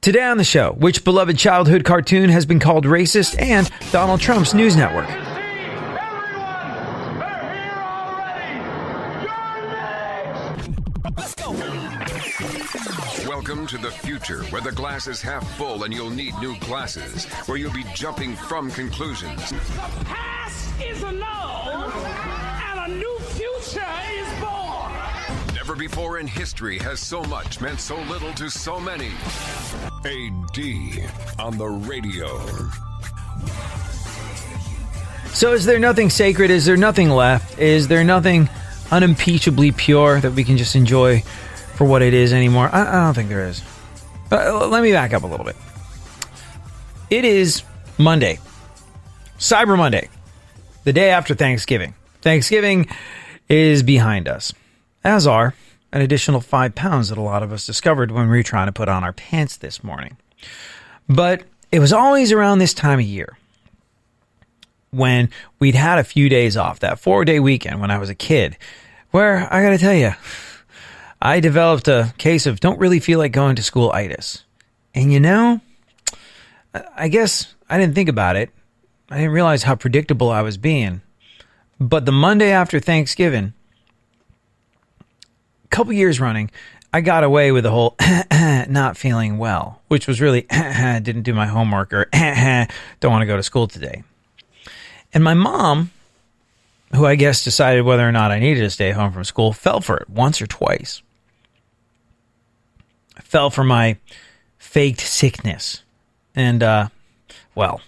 Today on the show, which beloved childhood cartoon has been called racist, and Donald Trump's news network. Welcome to the future, where the glass is half full and you'll need new glasses, where you'll be jumping from conclusions. The past is a no, and a new future is born. Never before in history has so much meant so little to so many. AD on the radio. So is there nothing sacred? Is there nothing left? Is there nothing unimpeachably pure that we can just enjoy for what it is anymore? I don't think there is. Let me back up a little bit. It is Monday. Cyber Monday. The day after Thanksgiving. Thanksgiving is behind us. As are an additional 5 pounds that a lot of us discovered when we were trying to put on our pants this morning. But it was always around this time of year when we'd had a few days off, that 4-day weekend when I was a kid, where I gotta tell you, I developed a case of don't really feel like going to school-itis. And you know, I guess I didn't think about it. I didn't realize how predictable I was being. But the Monday after Thanksgiving, couple years running, I got away with the whole not feeling well, which was really didn't do my homework or don't want to go to school today. And my mom, who I guess decided whether or not I needed to stay home from school, fell for it once or twice. I fell for my faked sickness. And, well,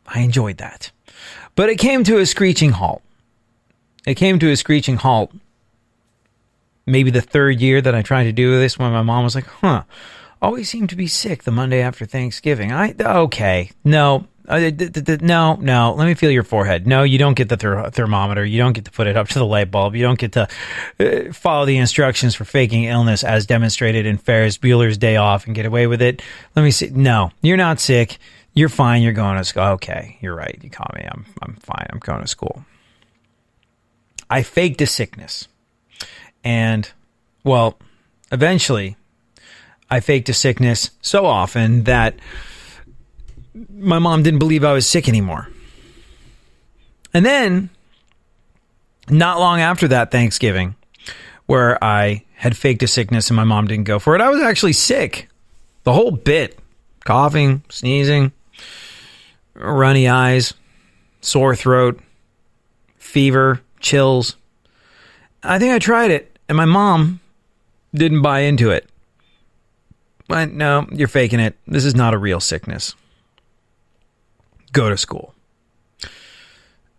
I enjoyed that. But it came to a screeching halt. Maybe the third year that I tried to do this, when my mom was like, always seem to be sick the Monday after Thanksgiving. No, let me feel your forehead. No, you don't get the thermometer. You don't get to put it up to the light bulb. You don't get to follow the instructions for faking illness as demonstrated in Ferris Bueller's Day Off and get away with it. Let me see. No, you're not sick. You're fine. You're going to school. Okay, you're right. You caught me. I'm fine. I'm going to school. I faked a sickness. And, well, eventually, I faked a sickness so often that my mom didn't believe I was sick anymore. And then, not long after that Thanksgiving, where I had faked a sickness and my mom didn't go for it, I was actually sick. The whole bit. Coughing, sneezing, runny eyes, sore throat, fever, chills. I think I tried it, and my mom didn't buy into it. But no, you're faking it. This is not a real sickness. Go to school.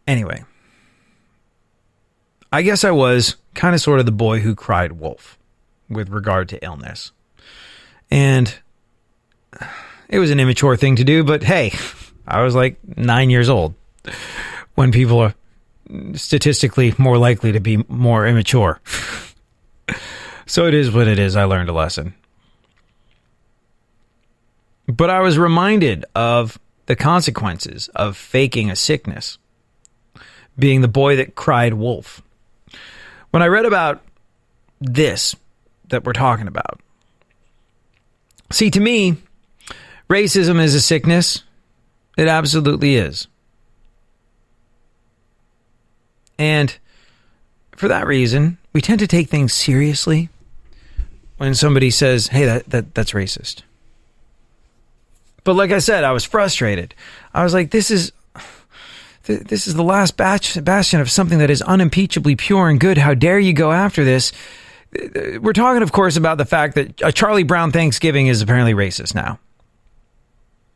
Anyway, I guess I was kind of sort of the boy who cried wolf with regard to illness. And it was an immature thing to do, but hey, I was like 9 years old when people are statistically more likely to be more immature. So it is what it is. I learned a lesson. But I was reminded of the consequences of faking a sickness, being the boy that cried wolf. When I read about this that we're talking about. See, to me, racism is a sickness. It absolutely is. And for that reason, we tend to take things seriously when somebody says, hey, that's racist. But like I said, I was frustrated. I was like, this is the last bastion of something that is unimpeachably pure and good. How dare you go after this? We're talking, of course, about the fact that a Charlie Brown Thanksgiving is apparently racist now.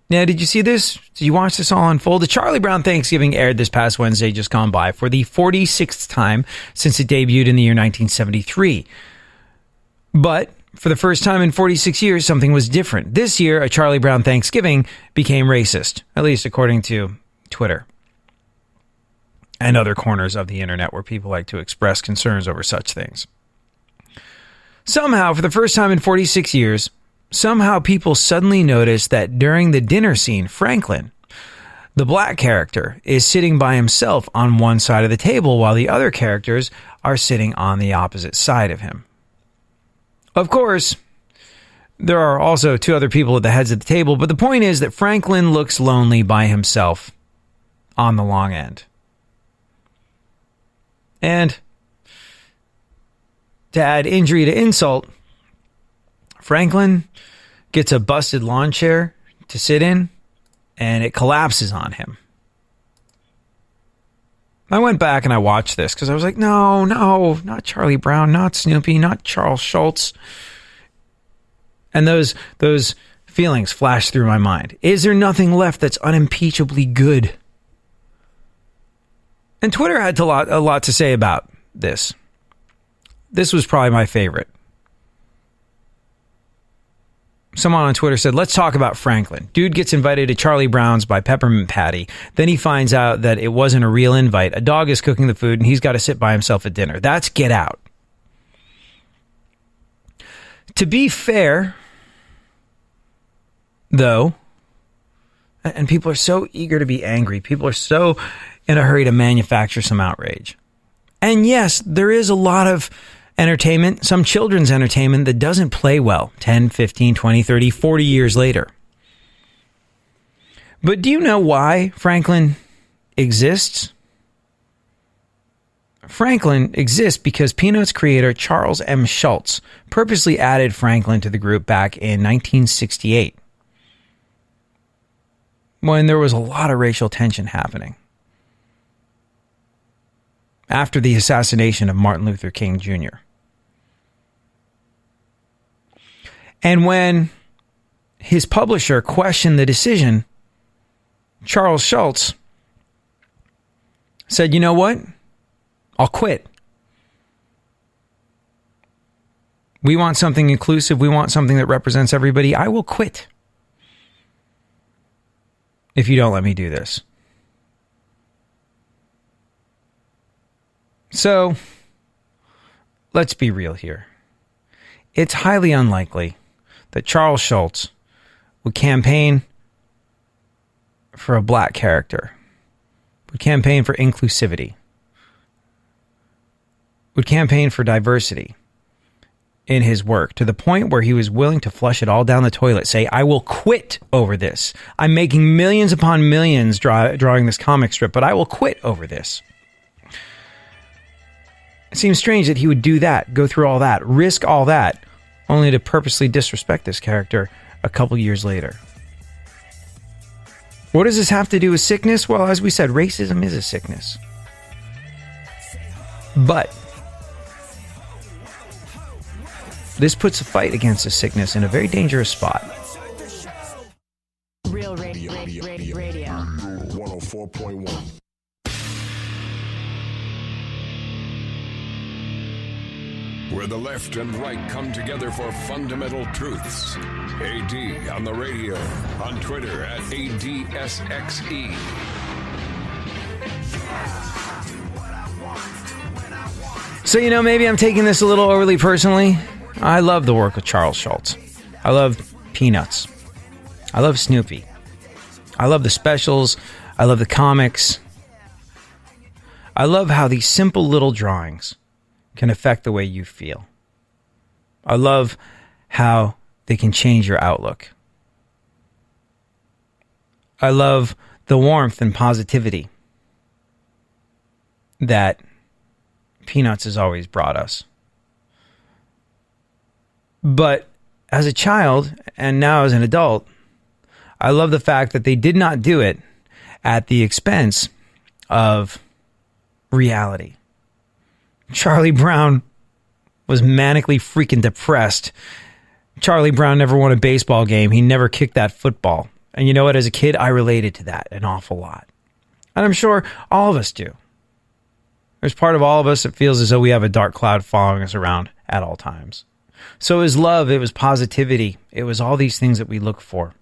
Now, did you see this? Did you watch this all unfold? The Charlie Brown Thanksgiving aired this past Wednesday, just gone by, for the 46th time since it debuted in the year 1973. But for the first time in 46 years, something was different. This year, a Charlie Brown Thanksgiving became racist, at least according to Twitter and other corners of the internet where people like to express concerns over such things. Somehow, for the first time in 46 years, people suddenly noticed that during the dinner scene, Franklin, the black character, is sitting by himself on one side of the table while the other characters are sitting on the opposite side of him. Of course, There are also two other people at the heads of the table, but the point is that Franklin looks lonely by himself on the long end. And to add injury to insult, Franklin gets a busted lawn chair to sit in, and it collapses on him. I went back and I watched this because I was like, no, not Charlie Brown, not Snoopy, not Charles Schultz. And those feelings flashed through my mind. Is there nothing left that's unimpeachably good? And Twitter had a lot to say about this. This was probably my favorite. Someone on Twitter said, let's talk about Franklin. Dude gets invited to Charlie Brown's by Peppermint Patty. Then he finds out that it wasn't a real invite. A dog is cooking the food and he's got to sit by himself at dinner. That's Get Out. To be fair, though, and people are so eager to be angry. People are so in a hurry to manufacture some outrage. And yes, there is a lot of entertainment, some children's entertainment that doesn't play well 10, 15, 20, 30, 40 years later. But do you know why Franklin exists? Franklin exists because Peanuts creator Charles M. Schultz purposely added Franklin to the group back in 1968, when there was a lot of racial tension happening after the assassination of Martin Luther King Jr. And when his publisher questioned the decision, Charles Schultz said, you know what? I'll quit. We want something inclusive. We want something that represents everybody. I will quit if you don't let me do this. So, let's be real here. It's highly unlikely that Charles Schultz would campaign for a black character, would campaign for inclusivity, would campaign for diversity in his work to the point where he was willing to flush it all down the toilet, say, I will quit over this. I'm making millions upon millions drawing this comic strip, but I will quit over this. It seems strange that he would do that, go through all that, risk all that, only to purposely disrespect this character a couple years later. What does this have to do with sickness? Well, as we said, racism is a sickness. But this puts a fight against a sickness in a very dangerous spot. Real radio. 104.1. Where the left and right come together for fundamental truths. AD on the radio, on Twitter at ADSXE. So, maybe I'm taking this a little overly personally. I love the work of Charles Schultz. I love Peanuts. I love Snoopy. I love the specials. I love the comics. I love how these simple little drawings can affect the way you feel. I love how they can change your outlook. I love the warmth and positivity that Peanuts has always brought us. But as a child, and now as an adult, I love the fact that they did not do it at the expense of reality. Charlie Brown was manically freaking depressed. Charlie Brown never won a baseball game. He never kicked that football. And you know what? As a kid, I related to that an awful lot. And I'm sure all of us do. There's part of all of us that feels as though we have a dark cloud following us around at all times. So it was love. It was positivity. It was all these things that we look for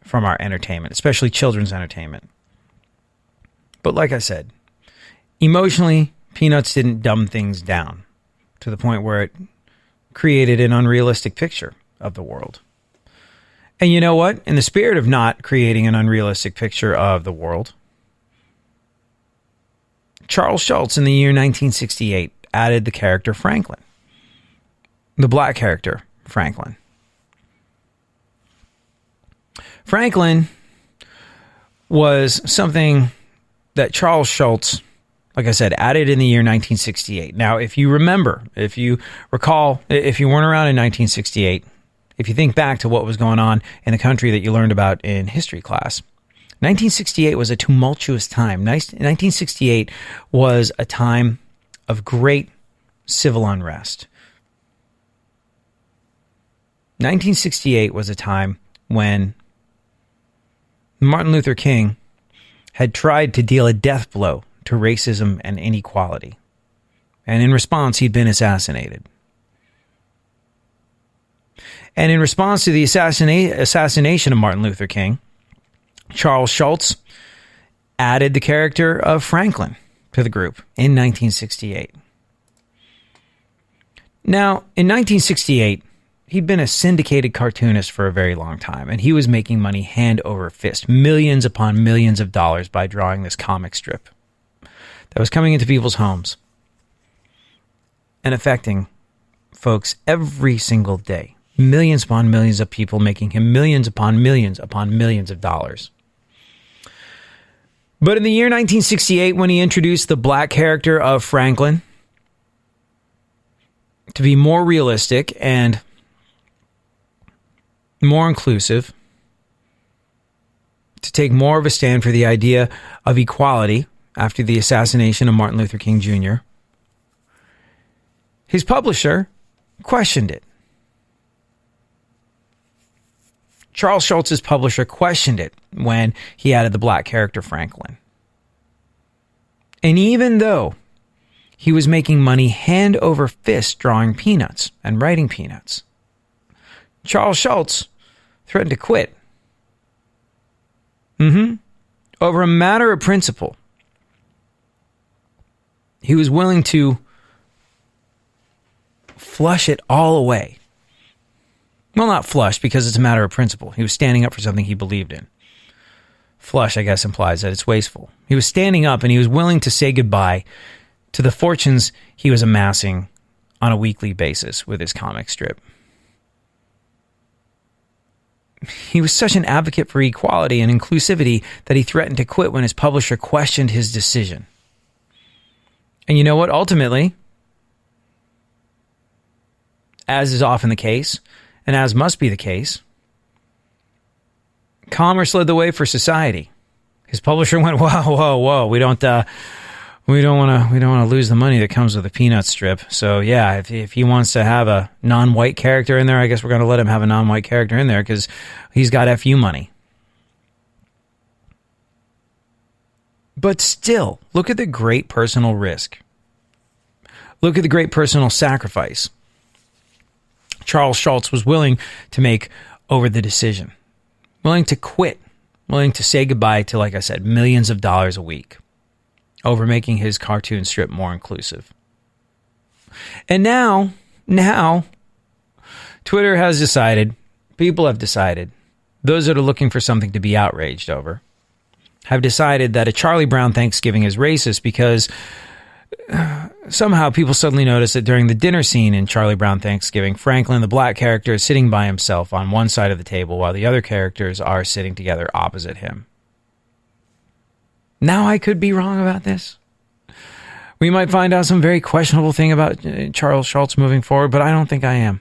from our entertainment, especially children's entertainment. But like I said, emotionally, Peanuts didn't dumb things down to the point where it created an unrealistic picture of the world. And you know what? In the spirit of not creating an unrealistic picture of the world, Charles Schultz in the year 1968 added the character Franklin, the black character Franklin, Franklin was something that Charles Schulz, like I said, added in the year 1968. Now, if you remember, if you recall, if you weren't around in 1968, if you think back to what was going on in the country that you learned about in history class, 1968 was a tumultuous time. 1968 was a time of great civil unrest. 1968 was a time when Martin Luther King had tried to deal a death blow to racism and inequality. And in response, he'd been assassinated. And in response to the assassination of Martin Luther King, Charles Schulz added the character of Franklin to the group in 1968. Now, in 1968, he'd been a syndicated cartoonist for a very long time, and he was making money hand over fist, millions upon millions of dollars by drawing this comic strip that was coming into people's homes and affecting folks every single day. Millions upon millions of people making him millions upon millions of dollars. But in the year 1968, when he introduced the black character of Franklin to be more realistic and more inclusive, to take more of a stand for the idea of equality after the assassination of Martin Luther King Jr., his publisher questioned it. Charles Schulz's publisher questioned it when he added the black character Franklin. And even though he was making money hand over fist drawing Peanuts and writing Peanuts, Charles Schulz threatened to quit. Over a matter of principle. He was willing to flush it all away. Well, not flush, because it's a matter of principle. He was standing up for something he believed in. Flush, I guess, implies that it's wasteful. He was standing up and he was willing to say goodbye to the fortunes he was amassing on a weekly basis with his comic strip. He was such an advocate for equality and inclusivity that he threatened to quit when his publisher questioned his decision. And you know what? Ultimately, as is often the case, and as must be the case, commerce led the way for society. His publisher went, whoa, we don't want to lose the money that comes with a Peanut strip. So yeah, if he wants to have a non-white character in there, I guess we're going to let him have a non-white character in there because he's got FU money. But still, look at the great personal risk. Look at the great personal sacrifice Charles Schulz was willing to make over the decision. Willing to quit. Willing to say goodbye to, like I said, millions of dollars a week over making his cartoon strip more inclusive. And now, Twitter has decided, people have decided, those that are looking for something to be outraged over, have decided that a Charlie Brown Thanksgiving is racist because somehow people suddenly notice that during the dinner scene in Charlie Brown Thanksgiving, Franklin, the black character, is sitting by himself on one side of the table while the other characters are sitting together opposite him. Now I could be wrong about this. We might find out some very questionable thing about Charles Schulz moving forward, but I don't think I am.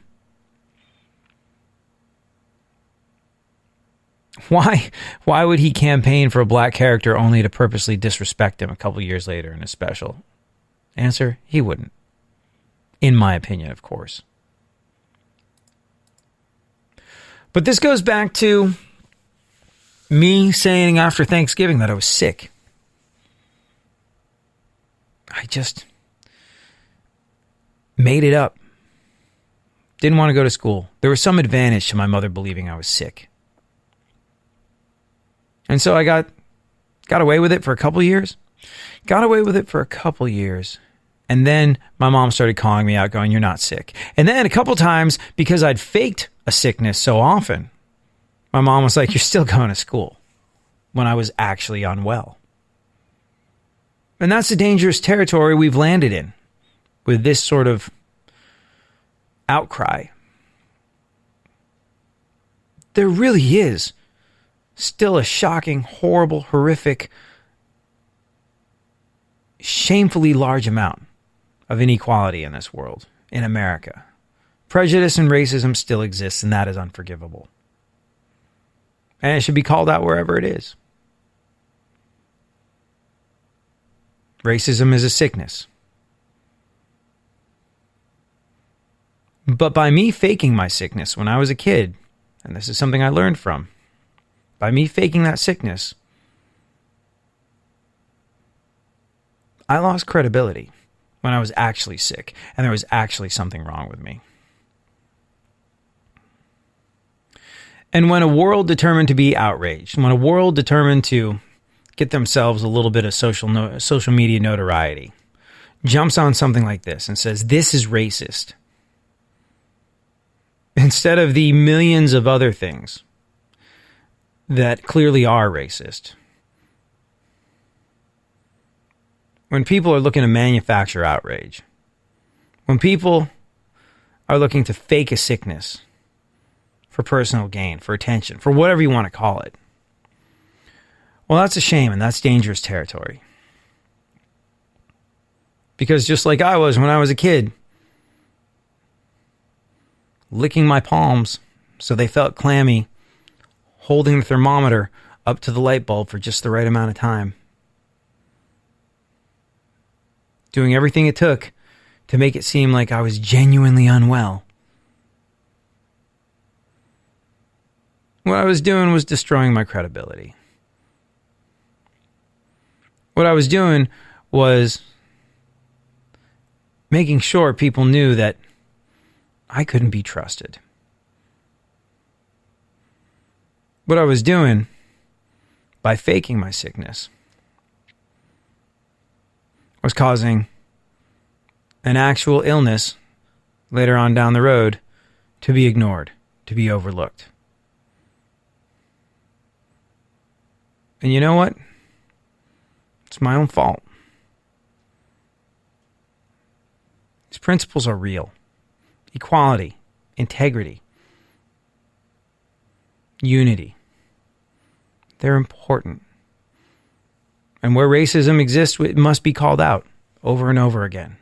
Why would he campaign for a black character only to purposely disrespect him a couple years later in a special? Answer, he wouldn't. In my opinion, of course. But this goes back to me saying after Thanksgiving that I was sick. I just made it up. Didn't want to go to school. There was some advantage to my mother believing I was sick. And so I got away with it for a couple years. And then my mom started calling me out going, "You're not sick." And then a couple times, because I'd faked a sickness so often, my mom was like, "You're still going to school," when I was actually unwell. And that's the dangerous territory we've landed in with this sort of outcry. There really is still a shocking, horrible, horrific, shamefully large amount of inequality in this world, in America. Prejudice and racism still exists, and that is unforgivable. And it should be called out wherever it is. Racism is a sickness. But by me faking my sickness when I was a kid, and this is something I learned from, by me faking that sickness, I lost credibility when I was actually sick and there was actually something wrong with me. And when a world determined to be outraged, when a world determined to get themselves a little bit of social media notoriety, jumps on something like this and says, this is racist, instead of the millions of other things that clearly are racist. When people are looking to manufacture outrage, when people are looking to fake a sickness for personal gain, for attention, for whatever you want to call it, well, that's a shame, and that's dangerous territory. Because just like I was when I was a kid, licking my palms so they felt clammy, holding the thermometer up to the light bulb for just the right amount of time, doing everything it took to make it seem like I was genuinely unwell. What I was doing was destroying my credibility. What I was doing was making sure people knew that I couldn't be trusted. What I was doing by faking my sickness was causing an actual illness later on down the road to be ignored, to be overlooked. And you know what? It's my own fault. These principles are real. Equality, integrity, unity. They're important. And where racism exists, it must be called out over and over again.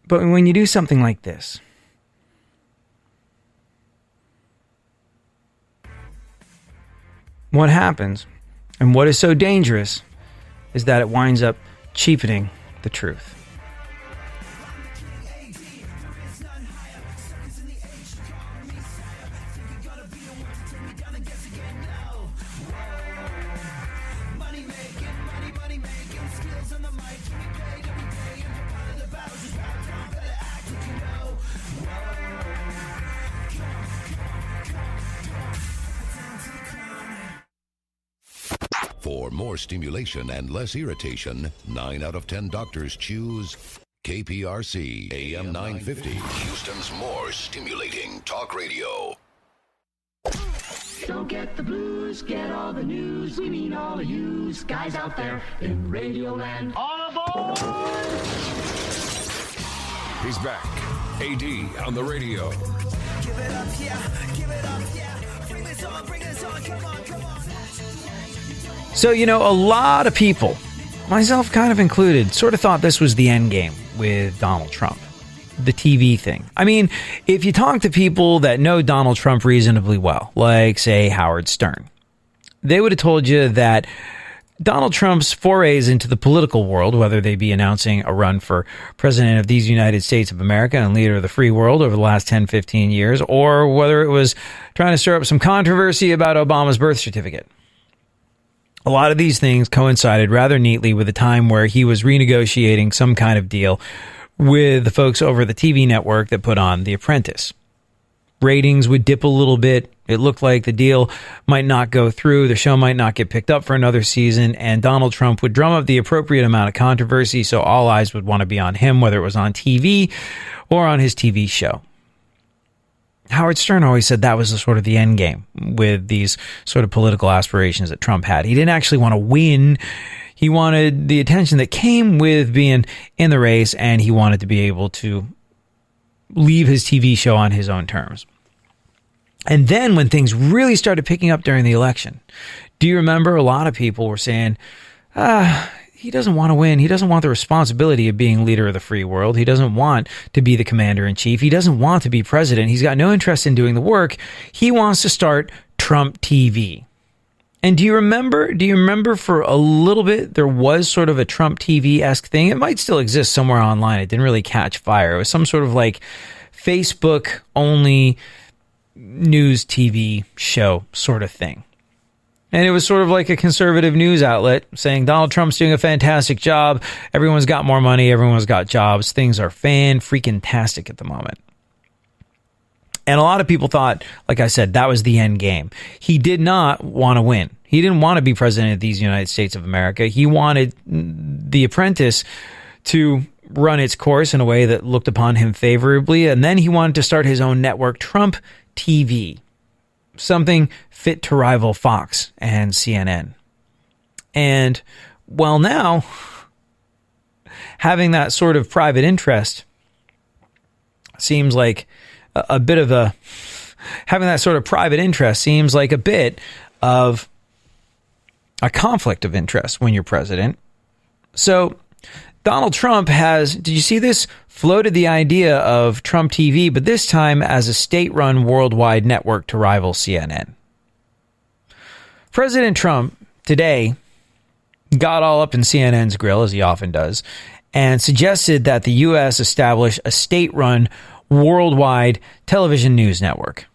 But when you do something like this, what happens, and what is so dangerous, is that it winds up cheapening the truth. For more stimulation and less irritation, 9 out of 10 doctors choose KPRC AM 950, Houston's more stimulating talk radio. Don't get the blues, get all the news. We mean all of you guys out there in Radioland. All aboard! He's back. AD on the radio. Give it up, yeah. Give it up, yeah. Bring this on, come on, come on. So, you know, a lot of people, myself kind of included, sort of thought this was the end game with Donald Trump, the TV thing. I mean, if you talk to people that know Donald Trump reasonably well, like, say, Howard Stern, they would have told you that Donald Trump's forays into the political world, whether they be announcing a run for president of these United States of America and leader of the free world over the last 10, 15 years, or whether it was trying to stir up some controversy about Obama's birth certificate, a lot of these things coincided rather neatly with a time where he was renegotiating some kind of deal with the folks over the TV network that put on The Apprentice. Ratings would dip a little bit. It looked like the deal might not go through. The show might not get picked up for another season. And Donald Trump would drum up the appropriate amount of controversy, so all eyes would want to be on him, whether it was on TV or on his TV show. Howard Stern always said that was the sort of the end game with these sort of political aspirations that Trump had. He didn't actually want to win. He wanted the attention that came with being in the race, and he wanted to be able to leave his TV show on his own terms. And then when things really started picking up during the election, do you remember a lot of people were saying, he doesn't want to win. He doesn't want the responsibility of being leader of the free world. He doesn't want to be the commander in chief. He doesn't want to be president. He's got no interest in doing the work. He wants to start Trump TV. And do you remember for a little bit, there was sort of a Trump TV-esque thing. It might still exist somewhere online. It didn't really catch fire. It was some sort of like Facebook only news TV show sort of thing. And it was sort of like a conservative news outlet saying Donald Trump's doing a fantastic job. Everyone's got more money. Everyone's got jobs. Things are fan-freaking-tastic at the moment. And a lot of people thought, like I said, that was the end game. He did not want to win. He didn't want to be president of these United States of America. He wanted The Apprentice to run its course in a way that looked upon him favorably. And then he wanted to start his own network, Trump TV, something fit to rival Fox and CNN. And, well, now, having that sort of private interest seems like a bit of a... Having that sort of private interest seems like a bit of a conflict of interest when you're president. So Donald Trump has, did you see this? Floated the idea of Trump TV, but this time as a state-run worldwide network to rival CNN. President Trump today got all up in CNN's grill, as he often does, and suggested that the U.S. establish a state-run worldwide television news network.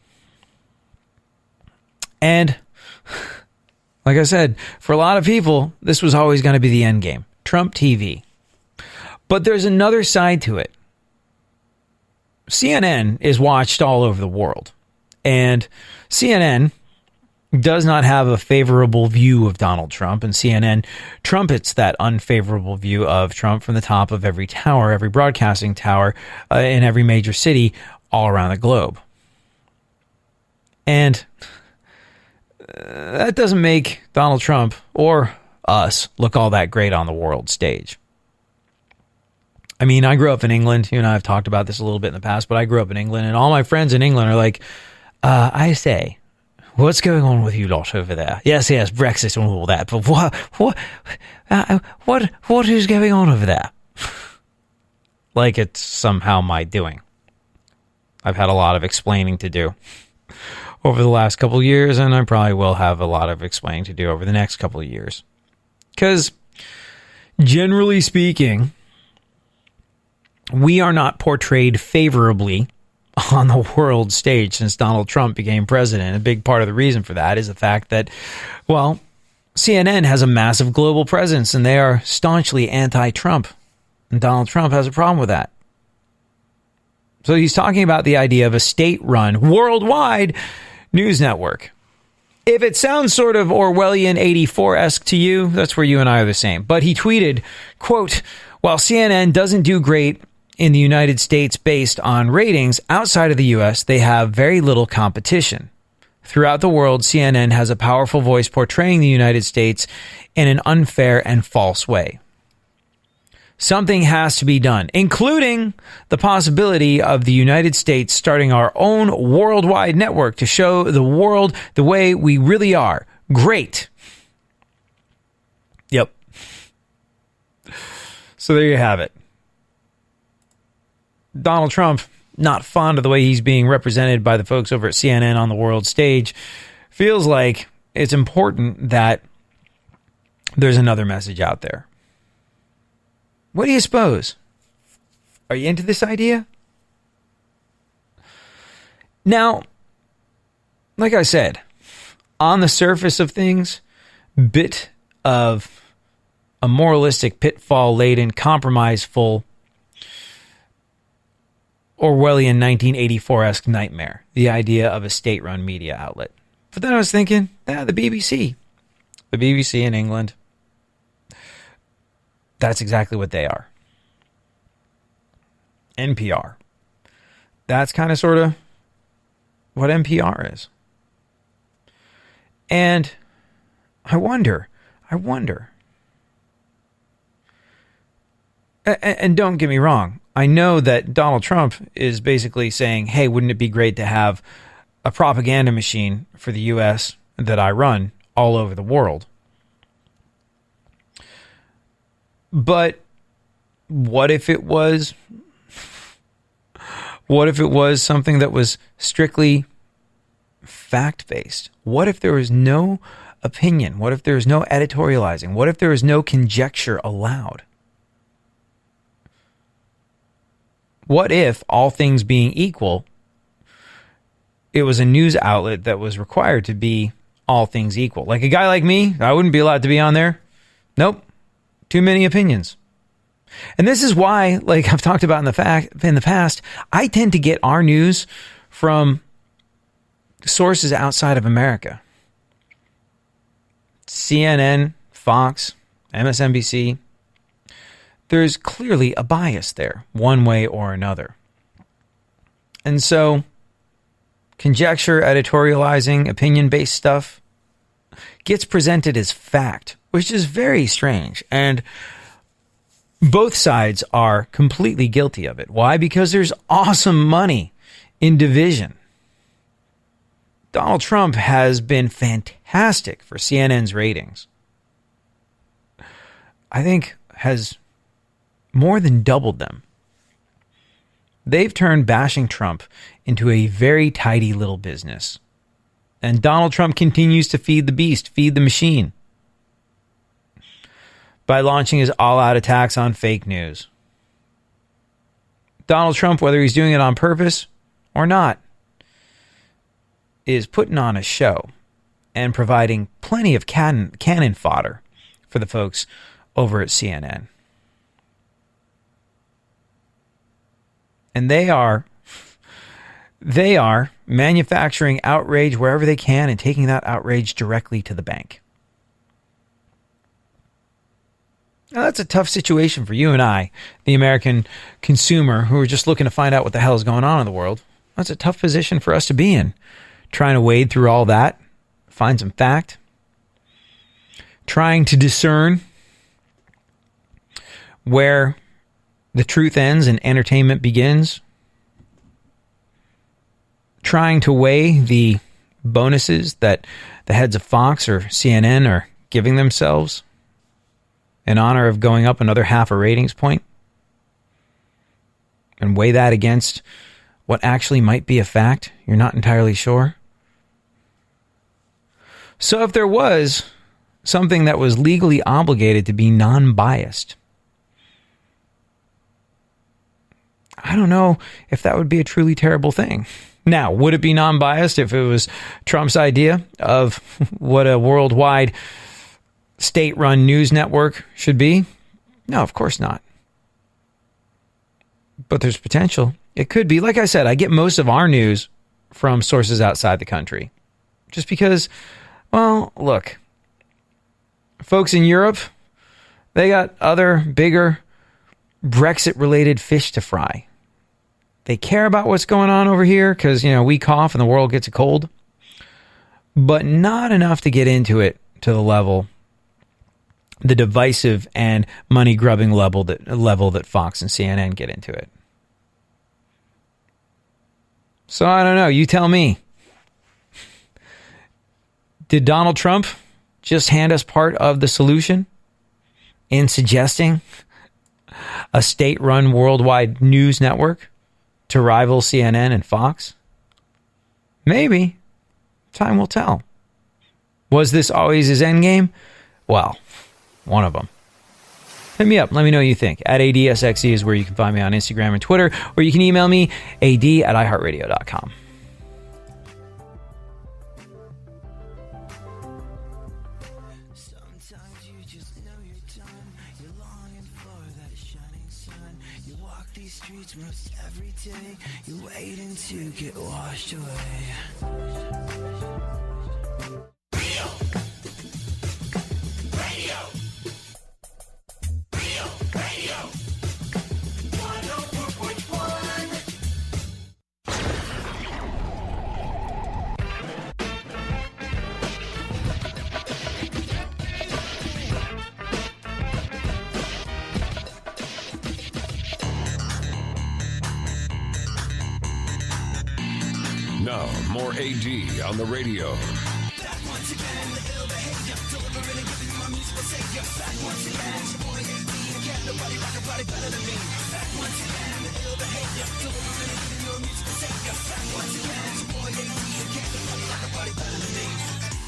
And, like I said, for a lot of people, this was always going to be the end game. Trump TV. But there's another side to it. CNN is watched all over the world. And CNN does not have a favorable view of Donald Trump. And CNN trumpets that unfavorable view of Trump from the top of every tower, every broadcasting tower in every major city all around the globe. And that doesn't make Donald Trump or us look all that great on the world stage. I mean, I grew up in England. You and I have talked about this a little bit in the past, but I grew up in England, and all my friends in England are like, I say, what's going on with you lot over there? Yes, Brexit and all that, but what is going on over there? Like it's somehow my doing. I've had a lot of explaining to do over the last couple of years, and I probably will have a lot of explaining to do over the next couple of years. Because, generally speaking, we are not portrayed favorably on the world stage since Donald Trump became president. A big part of the reason for that is the fact that, well, CNN has a massive global presence, and they are staunchly anti-Trump. And Donald Trump has a problem with that. So he's talking about the idea of a state-run, worldwide news network. If it sounds sort of Orwellian 84-esque to you, that's where you and I are the same. But he tweeted, quote, while CNN doesn't do great in the United States based on ratings, outside of the U.S., they have very little competition. Throughout the world, CNN has a powerful voice portraying the United States in an unfair and false way. Something has to be done, including the possibility of the United States starting our own worldwide network to show the world the way we really are. Great. Yep. So there you have it. Donald Trump, not fond of the way he's being represented by the folks over at CNN on the world stage, feels like it's important that there's another message out there. What do you suppose? Are you into this idea? Now, like I said, on the surface of things, bit of a moralistic, pitfall-laden, compromise-full, Orwellian 1984-esque nightmare, the idea of a state-run media outlet. But then I was thinking, the BBC. The BBC in England. That's exactly what they are. NPR. That's kind of sort of what NPR is. And I wonder. And don't get me wrong. I know that Donald Trump is basically saying, hey, wouldn't it be great to have a propaganda machine for the U.S. that I run all over the world. But what if it was something that was strictly fact-based? What if there was no opinion? What if there was no editorializing? What if there was no conjecture allowed? What if, all things being equal, it was a news outlet that was required to be all things equal? Like a guy like me, I wouldn't be allowed to be on there. Nope. Too many opinions. And this is why, like I've talked about in the past, I tend to get our news from sources outside of America. CNN, Fox, MSNBC. There's clearly a bias there, one way or another. And so, conjecture, editorializing, opinion-based stuff gets presented as fact, which is very strange. And both sides are completely guilty of it. Why? Because there's awesome money in division. Donald Trump has been fantastic for CNN's ratings. I think has more than doubled them. They've turned bashing Trump into a very tidy little business. And Donald Trump continues to feed the beast, feed the machine, by launching his all-out attacks on fake news. Donald Trump, whether he's doing it on purpose or not, is putting on a show and providing plenty of cannon fodder for the folks over at CNN. And they are manufacturing outrage wherever they can and taking that outrage directly to the bank. Now, that's a tough situation for you and I, the American consumer, who are just looking to find out what the hell is going on in the world. That's a tough position for us to be in, trying to wade through all that, find some fact, trying to discern where the truth ends and entertainment begins, trying to weigh the bonuses that the heads of Fox or CNN are giving themselves in honor of going up another half a ratings point, and weigh that against what actually might be a fact you're not entirely sure. So if there was something that was legally obligated to be non-biased, I don't know if that would be a truly terrible thing. Now, would it be non-biased if it was Trump's idea of what a worldwide state-run news network should be? No, of course not. But there's potential. It could be. Like I said, I get most of our news from sources outside the country. Just because, well, look, folks in Europe, they got other bigger Brexit-related fish to fry. They care about what's going on over here because, we cough and the world gets a cold. But not enough to get into it to the level, the divisive and money-grubbing level that Fox and CNN get into it. So I don't know. You tell me. Did Donald Trump just hand us part of the solution in suggesting a state-run worldwide news network to rival CNN and Fox? Maybe. Time will tell. Was this always his end game? Well, one of them. Hit me up. Let me know what you think. At ADSXE is where you can find me on Instagram and Twitter, or you can email me, ad@iheartradio.com. Sometimes you just know you're done. You're longing for that shining sun. You walk these streets most every day. You're waiting to get washed away. Now, more AD on the radio.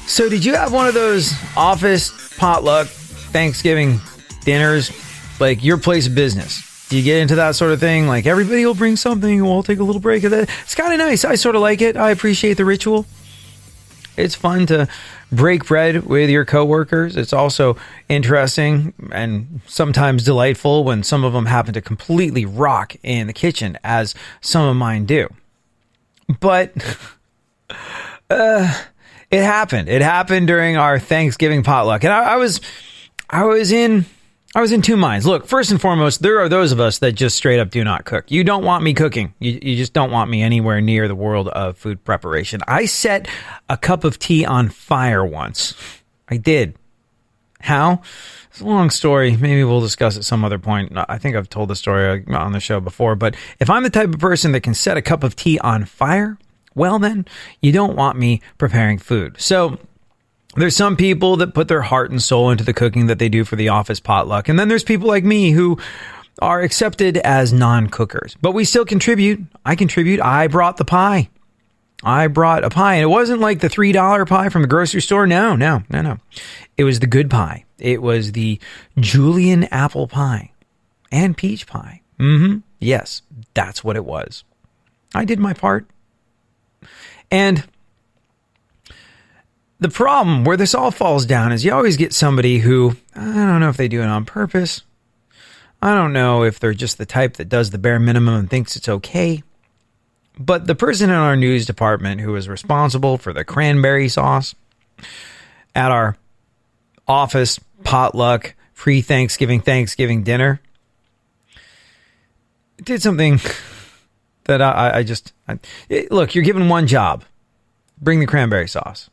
So did you have one of those office potluck Thanksgiving dinners, like your place of business? Do you get into that sort of thing? Like everybody will bring something and we'll take a little break of that. It's kind of nice. I sort of like it. I appreciate the ritual. It's fun to break bread with your coworkers. It's also interesting and sometimes delightful when some of them happen to completely rock in the kitchen, as some of mine do. But it happened. It happened during our Thanksgiving potluck, and I was in two minds. Look, first and foremost, there are those of us that just straight up do not cook. You don't want me cooking. You just don't want me anywhere near the world of food preparation. I set a cup of tea on fire once. I did. How? It's a long story. Maybe we'll discuss it some other point. I think I've told the story on the show before, but if I'm the type of person that can set a cup of tea on fire, well then, you don't want me preparing food. So there's some people that put their heart and soul into the cooking that they do for the office potluck. And then there's people like me who are accepted as non-cookers. But we still contribute. I contribute. I brought the pie. I brought a pie. And it wasn't like the $3 pie from the grocery store. No. It was the good pie. It was the Julian apple pie and peach pie. Yes, that's what it was. I did my part. And the problem where this all falls down is you always get somebody who, I don't know if they do it on purpose. I don't know if they're just the type that does the bare minimum and thinks it's okay. But the person in our news department who is responsible for the cranberry sauce at our office potluck pre-Thanksgiving Thanksgiving dinner did something that I look, you're given one job. Bring the cranberry sauce.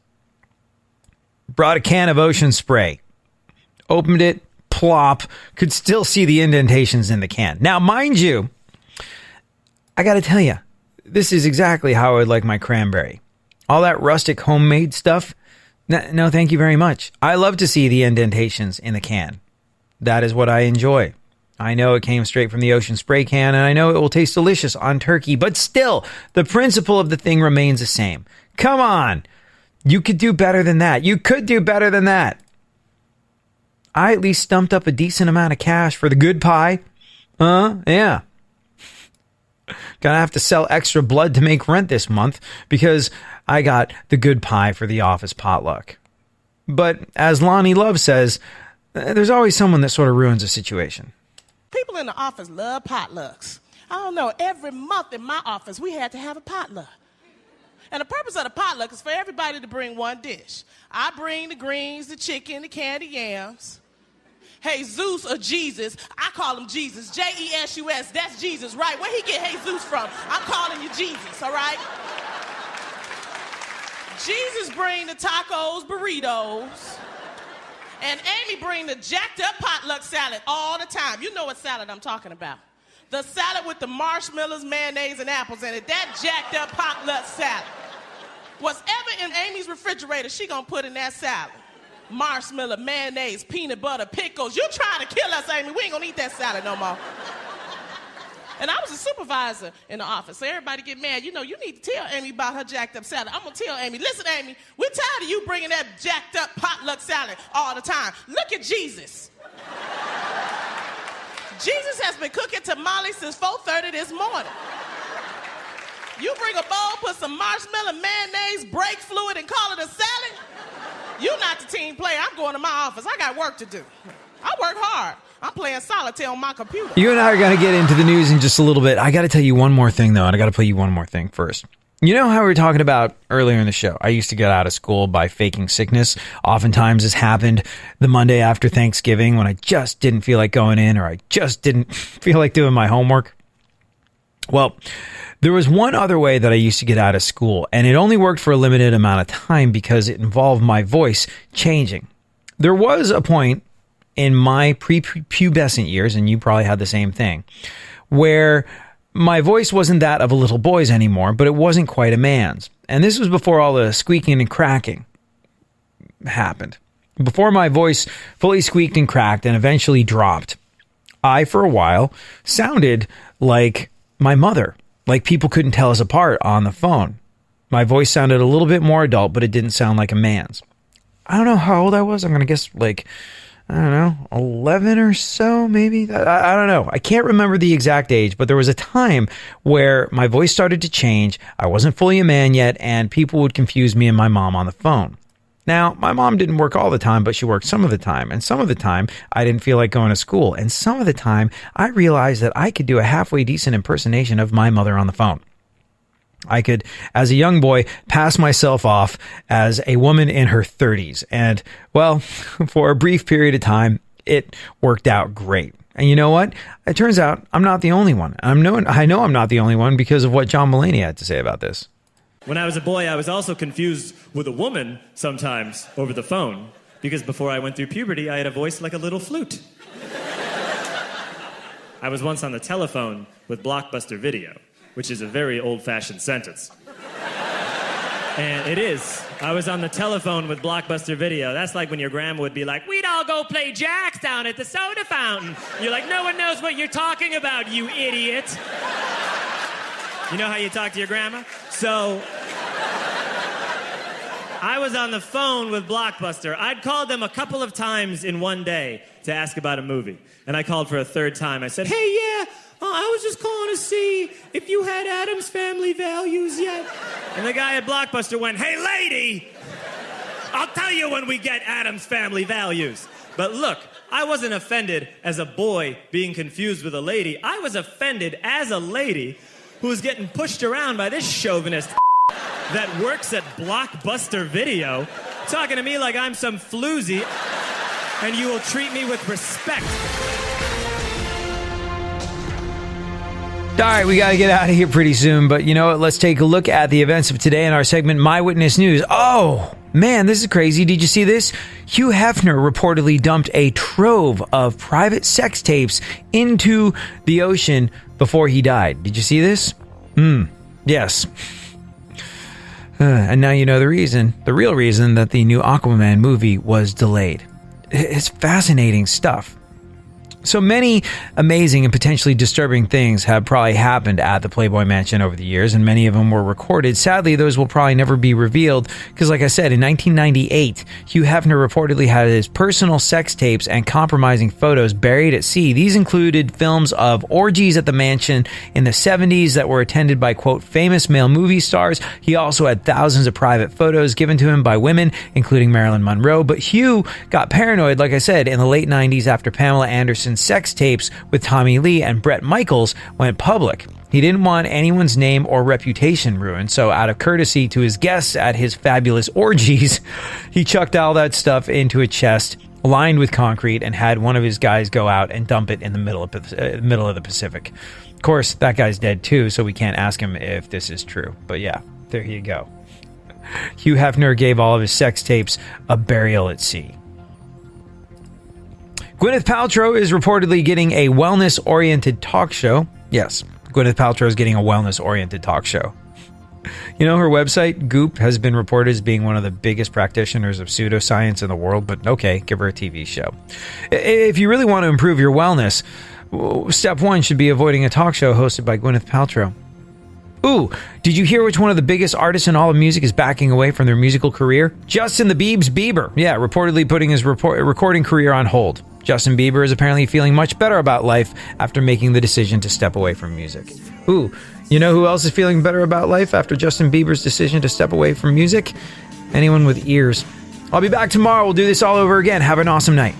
Brought a can of Ocean Spray. Opened it, plop. Could still see the indentations in the can. Now, mind you, I got to tell you, this is exactly how I would like my cranberry. All that rustic homemade stuff, no, thank you very much. I love to see the indentations in the can. That is what I enjoy. I know it came straight from the Ocean Spray can, and I know it will taste delicious on turkey, but still, the principle of the thing remains the same. Come on. You could do better than that. You could do better than that. I at least stumped up a decent amount of cash for the good pie. Yeah. Gonna have to sell extra blood to make rent this month because I got the good pie for the office potluck. But as Lonnie Love says, there's always someone that sort of ruins a situation. People in the office love potlucks. I don't know, every month in my office we had to have a potluck. And the purpose of the potluck is for everybody to bring one dish. I bring the greens, the chicken, the candy yams. Hey, Zeus or Jesus, I call him Jesus. J-E-S-U-S, that's Jesus, right? Where he get Jesus from? I'm calling you Jesus, all right? Jesus bring the tacos, burritos. And Amy bring the jacked up potluck salad all the time. You know what salad I'm talking about. The salad with the marshmallows, mayonnaise, and apples in it. That jacked up potluck salad. Whatever in Amy's refrigerator, she gonna put in that salad. Marshmallow, mayonnaise, peanut butter, pickles. You trying to kill us, Amy. We ain't gonna eat that salad no more. And I was a supervisor in the office, so everybody get mad. You know, you need to tell Amy about her jacked up salad. I'm gonna tell Amy, listen, Amy, we're tired of you bringing that jacked up potluck salad all the time. Look at Jesus. Jesus has been cooking tamales since 4:30 this morning. You bring a bowl, put some marshmallow, mayonnaise, brake fluid, and call it a salad? You're not the team player. I'm going to my office. I got work to do. I work hard. I'm playing solitaire on my computer. You and I are going to get into the news in just a little bit. I got to tell you one more thing, though, and I got to play you one more thing first. You know how we were talking about earlier in the show? I used to get out of school by faking sickness. Oftentimes this happened the Monday after Thanksgiving when I just didn't feel like going in or I just didn't feel like doing my homework. Well, there was one other way that I used to get out of school, and it only worked for a limited amount of time because it involved my voice changing. There was a point in my prepubescent years, and you probably had the same thing, where My voice wasn't that of a little boy's anymore, but it wasn't quite a man's. And this was before all the squeaking and cracking happened. Before my voice fully squeaked and cracked and eventually dropped, I, for a while, sounded like my mother. Like people couldn't tell us apart on the phone. My voice sounded a little bit more adult, but it didn't sound like a man's. I don't know how old I was. I'm going to guess like, I don't know, 11 or so, maybe? I don't know. I can't remember the exact age, but there was a time where my voice started to change. I wasn't fully a man yet, and people would confuse me and my mom on the phone. Now, my mom didn't work all the time, but she worked some of the time. And some of the time, I didn't feel like going to school. And some of the time, I realized that I could do a halfway decent impersonation of my mother on the phone. I could, as a young boy, pass myself off as a woman in her 30s. And, well, for a brief period of time, it worked out great. And you know what? It turns out I'm not the only one. I know I'm not the only one because of what John Mulaney had to say about this. When I was a boy, I was also confused with a woman sometimes over the phone, because before I went through puberty, I had a voice like a little flute. I was once on the telephone with Blockbuster Video, which is a very old-fashioned sentence. And it is. I was on the telephone with Blockbuster Video. That's like when your grandma would be like, we'd all go play jacks down at the soda fountain. You're like, no one knows what you're talking about, you idiot. You know how you talk to your grandma? So, I was on the phone with Blockbuster. I'd called them a couple of times in one day to ask about a movie. And I called for a third time. I said, hey, yeah, I was just calling to see if you had Addams Family Values yet. And the guy at Blockbuster went, hey, lady, I'll tell you when we get Addams Family Values. But look, I wasn't offended as a boy being confused with a lady. I was offended as a lady who was getting pushed around by this chauvinist that works at Blockbuster Video, talking to me like I'm some floozy, and you will treat me with respect. All right, we got to get out of here pretty soon, but you know what? Let's take a look at the events of today in our segment, My Witness News. Oh, man, this is crazy. Did you see this? Hugh Hefner reportedly dumped a trove of private sex tapes into the ocean before he died. Did you see this? Yes. And now you know the real reason that the new Aquaman movie was delayed. It's fascinating stuff. So many amazing and potentially disturbing things have probably happened at the Playboy Mansion over the years, and many of them were recorded. Sadly, those will probably never be revealed because, like I said, in 1998, Hugh Hefner reportedly had his personal sex tapes and compromising photos buried at sea. These included films of orgies at the mansion in the 70s that were attended by, quote, famous male movie stars. He also had thousands of private photos given to him by women, including Marilyn Monroe. But Hugh got paranoid, like I said, in the late 90s after Pamela Anderson sex tapes with Tommy Lee and Bret Michaels went public. He didn't want anyone's name or reputation ruined, so out of courtesy to his guests at his fabulous orgies, he chucked all that stuff into a chest lined with concrete and had one of his guys go out and dump it in the middle of the Pacific. Of course, that guy's dead too, so we can't ask him if this is true. But yeah, there you go. Hugh Hefner gave all of his sex tapes a burial at sea. Gwyneth Paltrow is reportedly getting a wellness-oriented talk show. Yes, Gwyneth Paltrow is getting a wellness-oriented talk show. You know, her website, Goop, has been reported as being one of the biggest practitioners of pseudoscience in the world, but okay, give her a TV show. If you really want to improve your wellness, step one should be avoiding a talk show hosted by Gwyneth Paltrow. Ooh, did you hear which one of the biggest artists in all of music is backing away from their musical career? Justin the Biebs Bieber. Yeah, reportedly putting his recording career on hold. Justin Bieber is apparently feeling much better about life after making the decision to step away from music. Ooh, you know who else is feeling better about life after Justin Bieber's decision to step away from music? Anyone with ears. I'll be back tomorrow. We'll do this all over again. Have an awesome night.